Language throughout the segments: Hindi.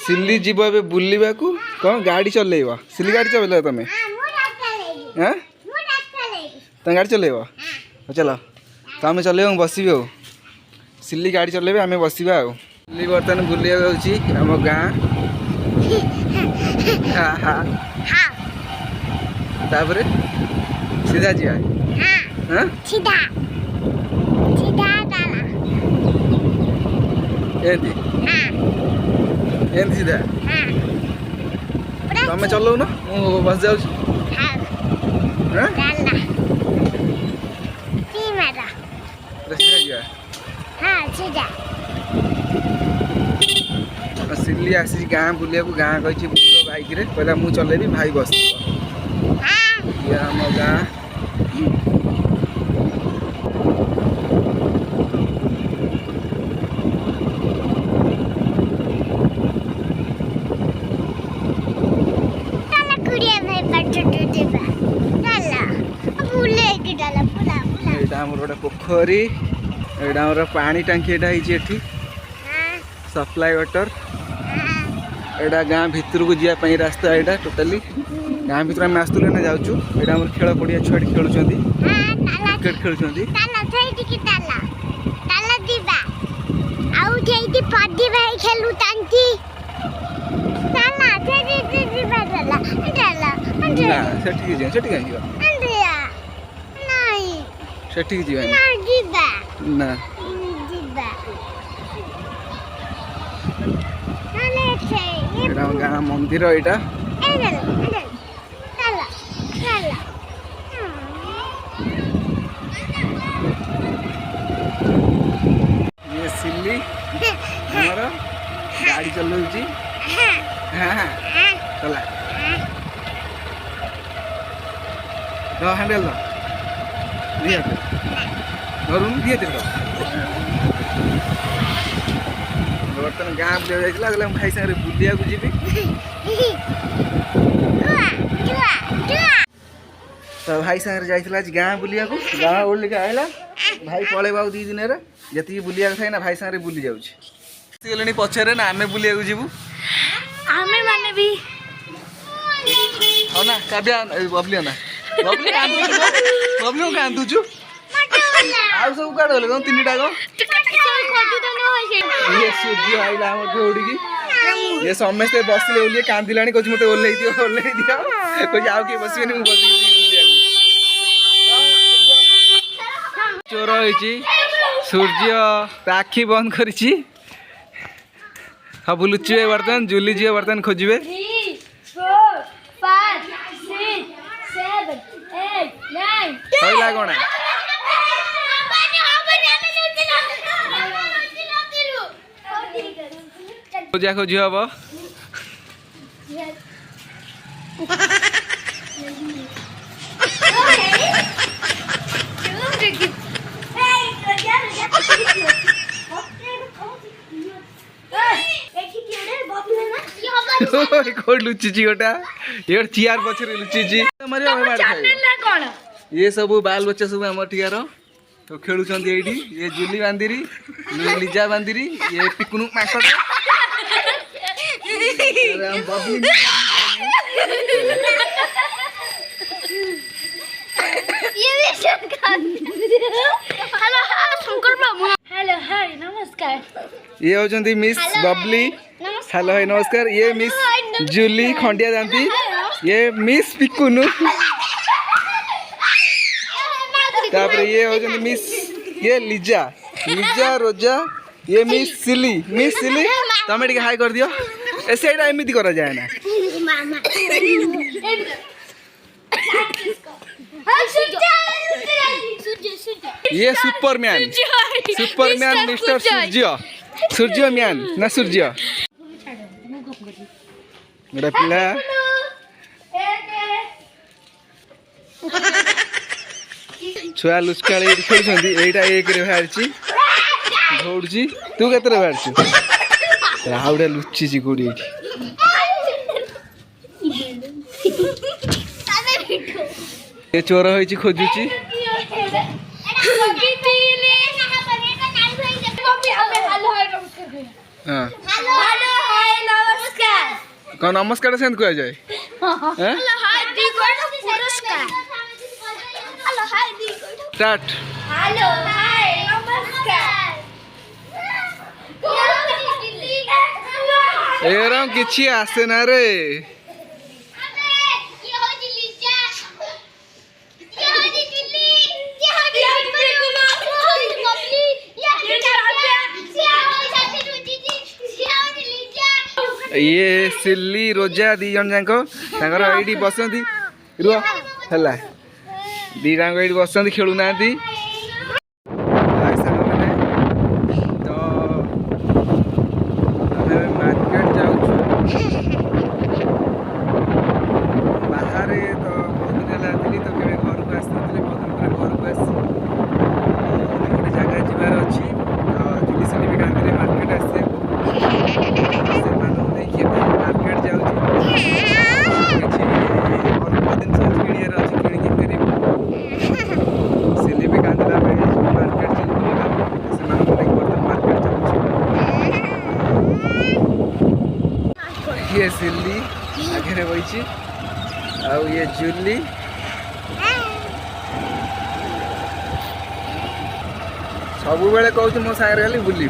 सिल्ली जीव ए बुलवा को कौन गाड़ी चलेब सिल्ली गाड़ी चल तुम हाँ तुम गाड़ी चलेब चल तो आम चल बसबी आ सिल्ली गाड़ी चलेबे आम बसवा सिल्ली बर्तमान बुलिया आम गाँ तापर सीधा जी सीधा तुम चलो ना बस जाऊ सिल्ली आसी गाँ बुलिया गाँ कही बुल बाइक रे कहला मु चलेबी भाई बस आम गाँ गोटे पोखरी यहाँ पानी टांकी ये सप्लाई वाटर एटा गाँ भितर को जावाई रास्ता यहाँ टोटाली गाँ भर आम आसलु ना जाऊँ यहाँ खेल पड़िया छुआ खेलुं क्रिकेट खेलुं ना गाँ मंदिर यहाँ ये सिल्ली हमारा गाड़ी चलाऊ चला तो हैंडल धरुन दिए बर्तमान गाँ बुला जाइए भाई सागर बुलिया जी तो भाई सागर जाइए गाँ बुलिया गाँ ओल्ड आएगा भाई पलैब आ 2 दिन जी बुलिया था ना भाई सागर बुली जाऊँगी पचर ना आम बुलिया जीवु हाँ ना काव्या बबली ना बबली कांदुचु आउ सब क्या गले कौन 3 टा ये सूर्य आइला दौड़ी ये समस्ते बसले ओलिए कांदिला कह मत ओल्ल दिया कह आउ किए बस चोर हो सूर्य आखि बंद कर सब लुचे बर्तमान जुली जी बर्तमान खोजे कौन खोजा खोजी हम कौन लुचि गोटा ये चेयर पछरे लुचि ये सब बाल बच्चा सब आम टीकार तो खेलुं ये जुली बांधिरी लिजा बांधिरी ये पिकुनु माकड़ हेलो हाय नमस्कार ये होचंदी मिस बबली हेलो हाय नमस्कार ये मिस जुली खंडिया जानती ये मिस पिकुनु तापर ये होचंदी मिस ये लिजा रोजा ये मिस सिली तमें टे हाई कर दियो ऐसे एमती करा जाए ना ये सुपरमैन मिस्टर सूर्य मैन ना सूर्य गोटे पिला छुआ लुचका खेलुंट यहीटा 1 रे बाहरी दौड़ी तू के बाहर आउटा लुचि कौड़ी ये चोर हो खोजुची कौन नमस्कार सेंद कह जाए स्टार्ट हेलो हाय नमस्कार एरम किछि आसे ना रे ये सिल्ली रोजा दी जन जाक ये बसती रुह है दीटा ये बसती खेलु ना तो मार्केट जाऊँ बाहर तो बहुत दिन है तो केवे घर को आसती बहुत दिन पर घर को आसी गोटे जगह जीवार अच्छी तो दिल्ली भी गाँव में मार्केट आसे मार्केट जाऊँ अल्प जिन किणर अच्छी किणिकी फेर सिली भी कांदला मार्केट से मार्केट जाऊँ ये सिल्ली आगे बही आउ ये जुली सब बेले कहूँ मो सागर खाली बुल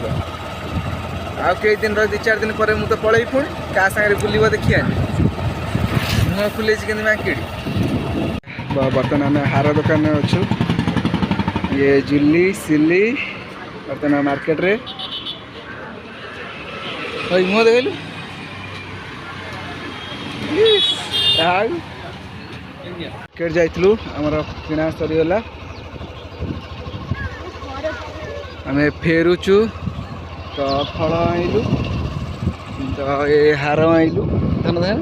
आउ कई दिन रही 2-4 दिन पर मुझे पलैबी पुणी क्या सागर बुल देखिए मुह फुले के मार्केट बर्तमान आम हार दुकान में अच्छु ये जुली सिल्ली बर्तमान मार्केट रे मुह देखलु मार्केट जाइलु आमर किणा सरीगला आम फेरुचु तो फल आइलु तो ये हार आइलु धन धन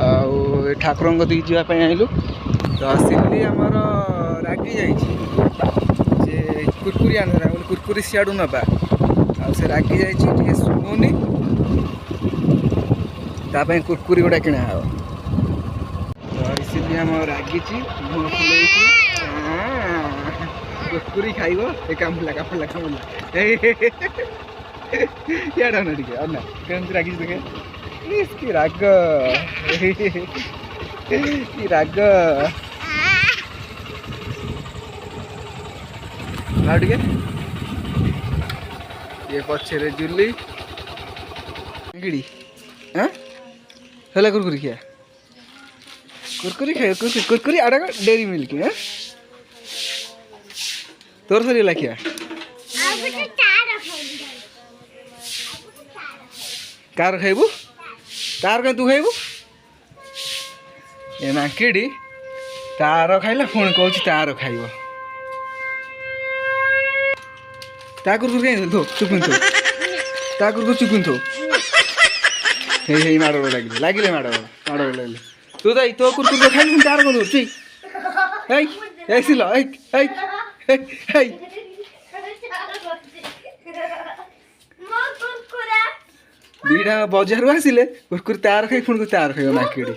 आउ ठाकुर दी जावाई आइलु तो सिल्ली आमर रागी जाइए कुरकुरी आना कुरकुरी सियाड़ू नवा आ रागी जाइए शुणुनि ताप कुरकुरी गोटा किणा हे तो सिल्ली आम रागी मुह फुल कुरकुरी खाइब ए कामुला कामुला कामुला यार ना टे अना कमी रागी देखे कि राग कि राग टे ये पछे जुली गिड़ी हाँ है कुरकुरी खिया कुरकुरी खाए कुरकुरी आड़ा डेरी मिल्क हाँ तोर सर खिया कार खाइबू तार कहीं तू खाइबू ए मांकेडी तार खाइला पुणी कौच तार खाइब ता कुरकुरी कहीं थो चुपुन थो ता कुरकुरी चुपुन थो हे माड़ लगे लगे माड़ लगे तू तो कुरकुरी खाइबू तार कौन दीटा बजार आसिले कुरकुरी तार खाई पुणी तार खाइब मांकेडी